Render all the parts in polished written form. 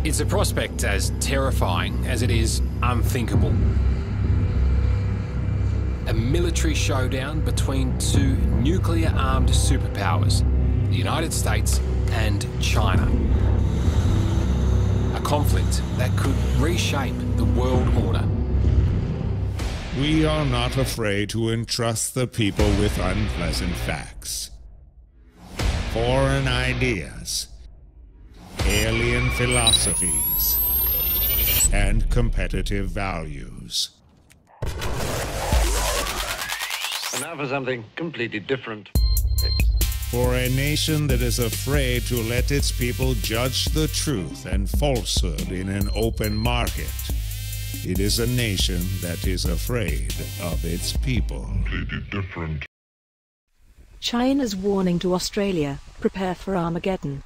It's a prospect as terrifying as it is unthinkable. A military showdown between two nuclear-armed superpowers, the United States and China. A conflict that could reshape the world order. We are not afraid to entrust the people with unpleasant facts. Foreign ideas, alien philosophies, and competitive values. And now for something completely different. For a nation that is afraid to let its people judge the truth and falsehood in an open market, it is a nation that is afraid of its people. Completely different. China's warning to Australia: prepare for Armageddon.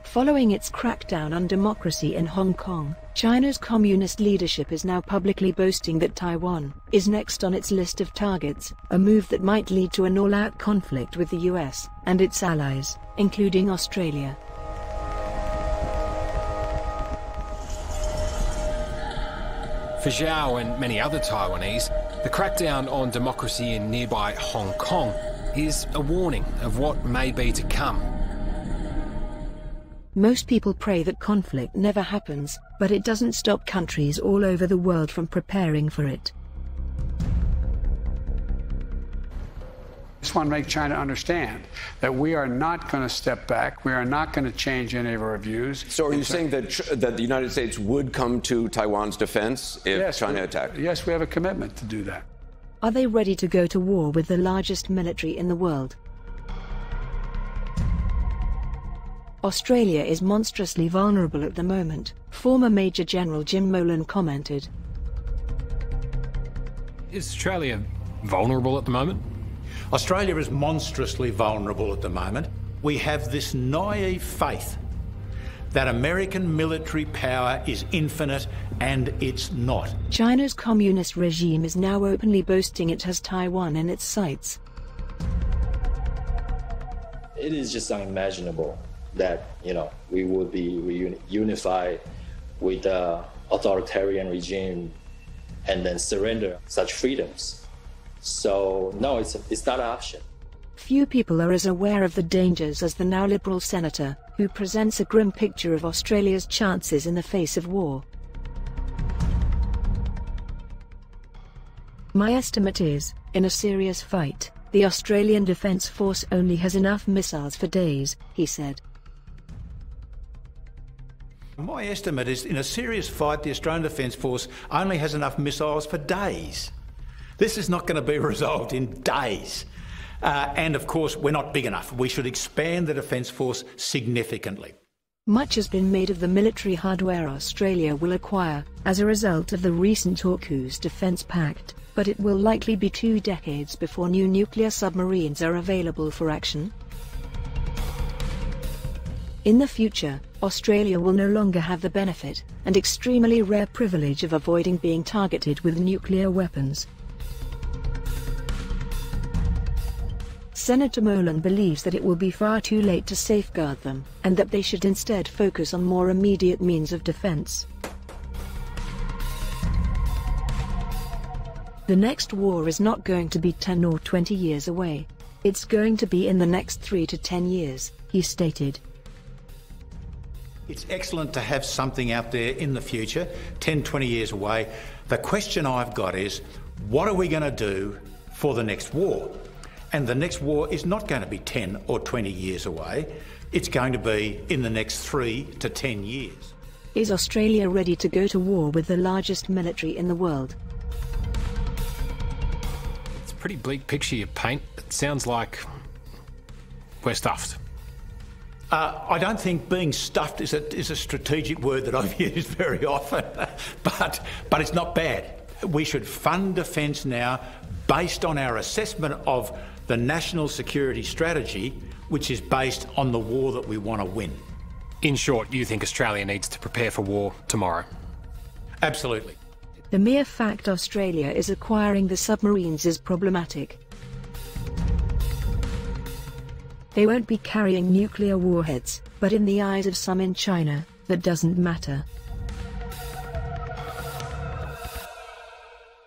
Following its crackdown on democracy in Hong Kong, China's communist leadership is now publicly boasting that Taiwan is next on its list of targets, a move that might lead to an all-out conflict with the US and its allies, including Australia. For Zhao and many other Taiwanese, the crackdown on democracy in nearby Hong Kong is a warning of what may be to come. Most people pray that conflict never happens, but it doesn't stop countries all over the world from preparing for it. I just want to make China understand that we are not going to step back. We are not going to change any of our views. So are you saying that the United States would come to Taiwan's defense if China attacked? Yes, we have a commitment to do that. Are they ready to go to war with the largest military in the world? Australia is monstrously vulnerable at the moment, former Major General Jim Molan commented. Is Australia vulnerable at the moment? Australia is monstrously vulnerable at the moment. We have this naive faith that American military power is infinite, and it's not. China's communist regime is now openly boasting it has Taiwan in its sights. It is just unimaginable that, we would be unified with the authoritarian regime and then surrender such freedoms. So no, it's not an option. Few people are as aware of the dangers as the now Liberal senator, who presents a grim picture of Australia's chances in the face of war. My estimate is, in a serious fight, the Australian Defence Force only has enough missiles for days, he said. My estimate is, in a serious fight, the Australian Defence Force only has enough missiles for days. This is not going to be resolved in days. And of course, we're not big enough. We should expand the Defence Force significantly. Much has been made of the military hardware Australia will acquire as a result of the recent AUKUS Defence Pact, but it will likely be 2 decades before new nuclear submarines are available for action. In the future, Australia will no longer have the benefit, and extremely rare privilege of avoiding being targeted with nuclear weapons. Senator Molan believes that it will be far too late to safeguard them, and that they should instead focus on more immediate means of defense. The next war is not going to be 10 or 20 years away. It's going to be in the next 3 to 10 years, he stated. It's excellent to have something out there in the future, 10, 20 years away. The question I've got is, what are we going to do for the next war? And the next war is not going to be 10 or 20 years away. It's going to be in the next 3 to 10 years. Is Australia ready to go to war with the largest military in the world? It's a pretty bleak picture you paint. It sounds like we're stuffed. I don't think being stuffed is a strategic word that I've used very often, but it's not bad. We should fund defence now based on our assessment of the national security strategy, which is based on the war that we want to win. In short, you think Australia needs to prepare for war tomorrow? Absolutely. The mere fact Australia is acquiring the submarines is problematic. they won't be carrying nuclear warheads, but in the eyes of some in China, that doesn't matter.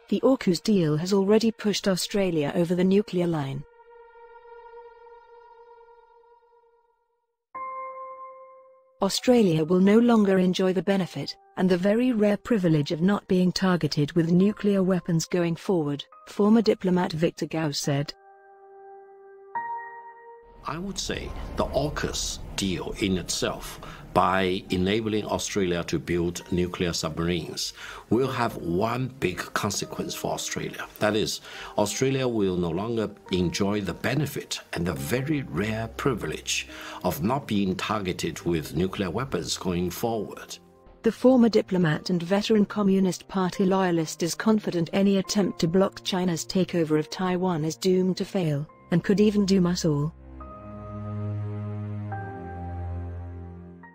The AUKUS deal has already pushed Australia over the nuclear line. Australia will no longer enjoy the benefit, and the very rare privilege of not being targeted with nuclear weapons going forward, former diplomat Victor Gao said. I would say the AUKUS deal in itself, by enabling Australia to build nuclear submarines, will have one big consequence for Australia. That is, Australia will no longer enjoy the benefit and the very rare privilege of not being targeted with nuclear weapons going forward. The former diplomat and veteran Communist Party loyalist is confident any attempt to block China's takeover of Taiwan is doomed to fail, and could even doom us all.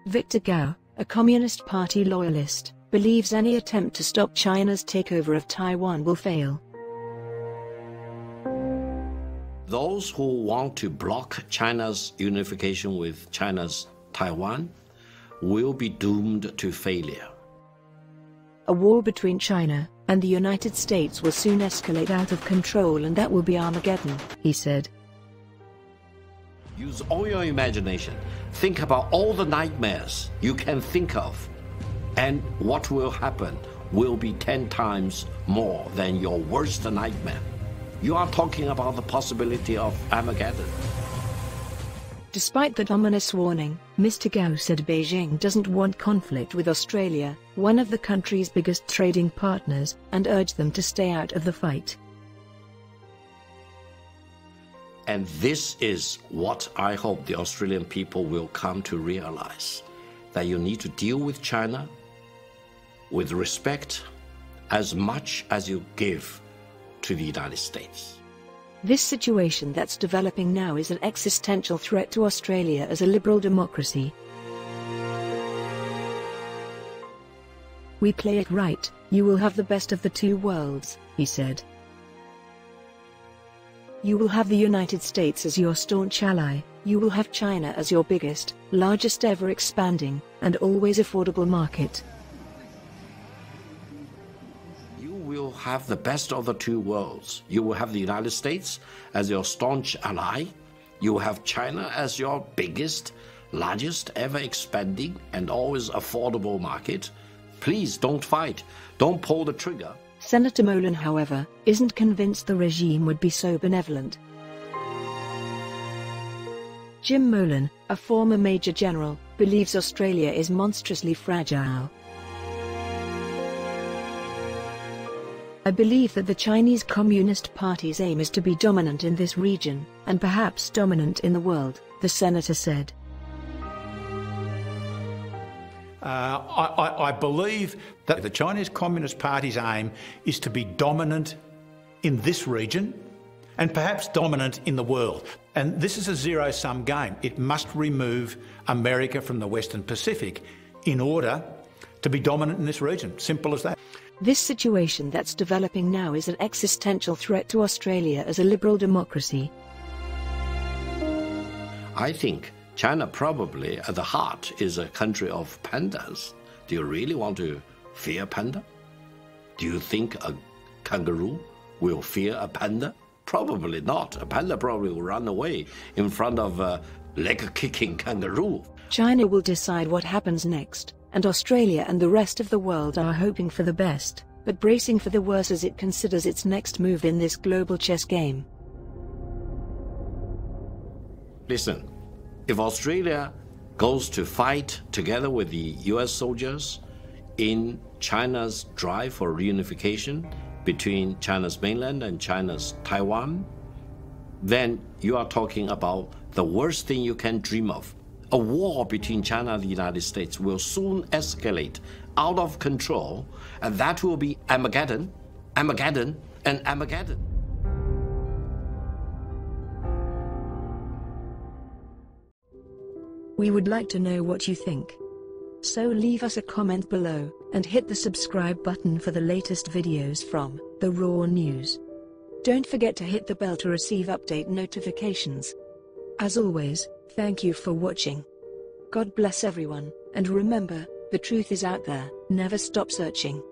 Victor Gao, a Communist Party loyalist, believes any attempt to stop China's takeover of Taiwan will fail. Those who want to block China's unification with China's Taiwan will be doomed to failure. A war between China and the United States will soon escalate out of control, and that will be Armageddon, he said. Use all your imagination. Think about all the nightmares you can think of, and what will happen will be 10 times more than your worst nightmare. You are talking about the possibility of Armageddon. Despite that ominous warning, Mr. Gao said Beijing doesn't want conflict with Australia, one of the country's biggest trading partners, and urged them to stay out of the fight. And this is what I hope the Australian people will come to realize, that you need to deal with China with respect as much as you give to the United States. This situation that's developing now is an existential threat to Australia as a liberal democracy. We play it right, you will have the best of the two worlds, he said. You will have the United States as your staunch ally, you will have China as your biggest, largest ever expanding, and always affordable market. You will have the best of the two worlds. You will have the United States as your staunch ally, you will have China as your biggest, largest ever expanding, and always affordable market. Please don't fight, don't pull the trigger. Senator Molan, however, isn't convinced the regime would be so benevolent. Jim Molan, a former Major General, believes Australia is monstrously fragile. I believe that the Chinese Communist Party's aim is to be dominant in this region, and perhaps dominant in the world, the senator said. I believe that the Chinese Communist Party's aim is to be dominant in this region and perhaps dominant in the world. And this is a zero-sum game. It must remove America from the Western Pacific in order to be dominant in this region. Simple as that. This situation that's developing now is an existential threat to Australia as a liberal democracy. I think China probably at the heart is a country of pandas. Do you really want to fear panda? Do you think a kangaroo will fear a panda? Probably not. A panda probably will run away in front of a leg-kicking kangaroo. China will decide what happens next, and Australia and the rest of the world are hoping for the best, but bracing for the worst as it considers its next move in this global chess game. Listen. If Australia goes to fight together with the US soldiers in China's drive for reunification between China's mainland and China's Taiwan, then you are talking about the worst thing you can dream of. A war between China and the United States will soon escalate out of control, and that will be Armageddon, Armageddon, and Armageddon. We would like to know what you think. So leave us a comment below, and hit the subscribe button for the latest videos from The Raw News. Don't forget to hit the bell to receive update notifications. As always, thank you for watching. God bless everyone, and remember, the truth is out there. Never stop searching.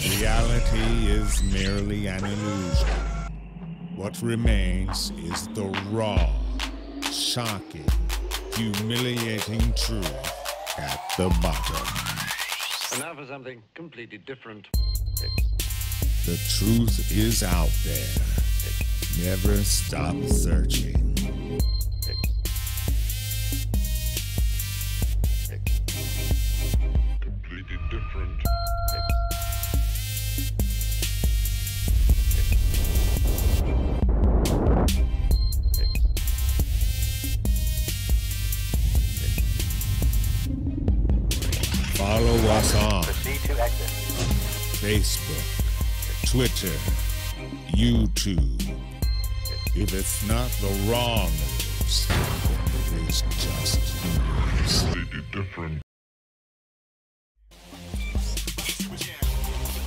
Reality is merely an illusion. What remains is the raw, shocking, humiliating truth at the bottom. And now for something completely different. The truth is out there. Never stop searching. Completely different. Follow us on Facebook, Twitter, YouTube. If it's not the raw news, then it's just news. Completely different.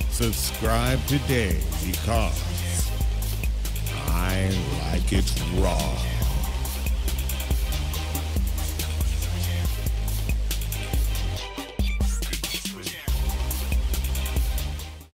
Subscribe today because I like it raw.